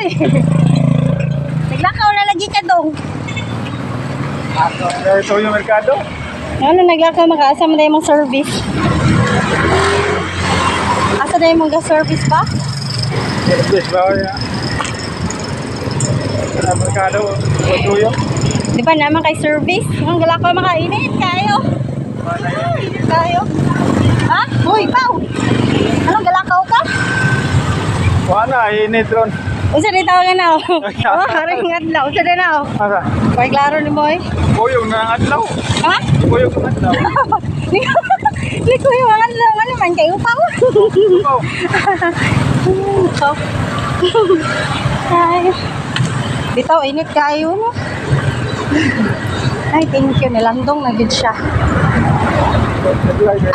oy. Naglakaw na lagi ka dong. Ito yung merkado. Ano naglakaw makaasa mo na yung service? Asa na yung mga service pa? Yes, ba ya. Sa merkado, ito yung. Di ba naman kay service? Ang galakaw makainit kayo. Init kayo. Ha? Uy, Pao! Anong galakaw ka? Wala, init ron. Usa din tawagan na ako. Oh, haring adlaw. Usa din na ako. Asa? Pag klaro ni Boy. Kuyong na adlaw. Ha? Kuyong na adlaw. Hindi ko yung mga adlaw. Ano man kayo, Pao? Ikaw. Ay. Bitaw, init kayo no? Ay, thank you. Nilandong na good siya.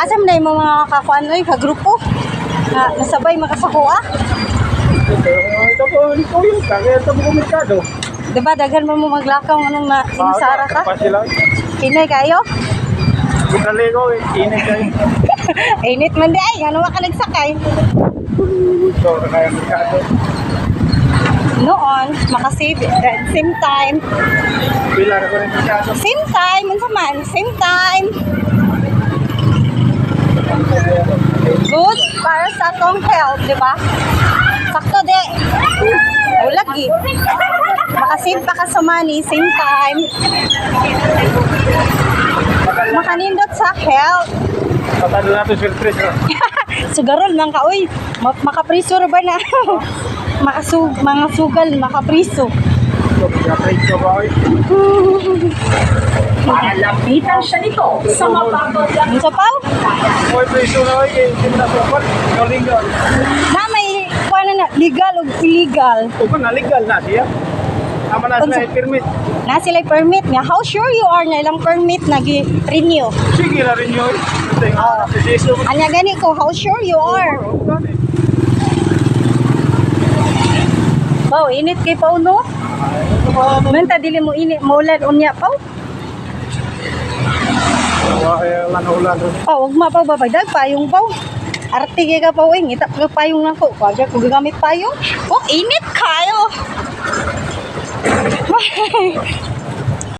Asam na yung mga kakuan oy, kagrupo? Na, nasabay makasakuha? Ito po, kuyong ka. Kaya ito po merkado. Diba, daghan mo maglakaw anong na inusara ka? Pa sila. Pinay kayo? Bukali ko, init kayo. Init man di ay, ano ka nagsakay? So, kaya merkado. Noon, makasave, same time. Pilar ko rin merkado. Same time, unsa man, same time. Good para sa atong health, di ba? Sakto di. O lagi. Makasave pa ka sa money, same time. Makanindot sa health. Patado natin surprise. Sugarol man ka, uy. Makapriso ba na? Mga sugal, makapriso. Surprise ko ba, oy? Malapitan siya nito sa mababag lang. Ano sa pao? Oy, preso na, oy. Hindi mo na support. Ikaw. Na may kuha na legal o illegal. Opo, na-legal na siya. Ama na sila permit. Na sila permit nga. How sure you are na ilang permit na renew? Sige na rin yun. Proseso. Anya gani ko, how sure you are? Wow, init kay Pao no? Menta dili mo init, maulan unya Pao. Kaya ulan. Pao, huwag mapaw babagdag payong Pao. Arte kay ka Pao, ngitap ka payong nako. Wagya ko gagamit payong. Oh, init kayo.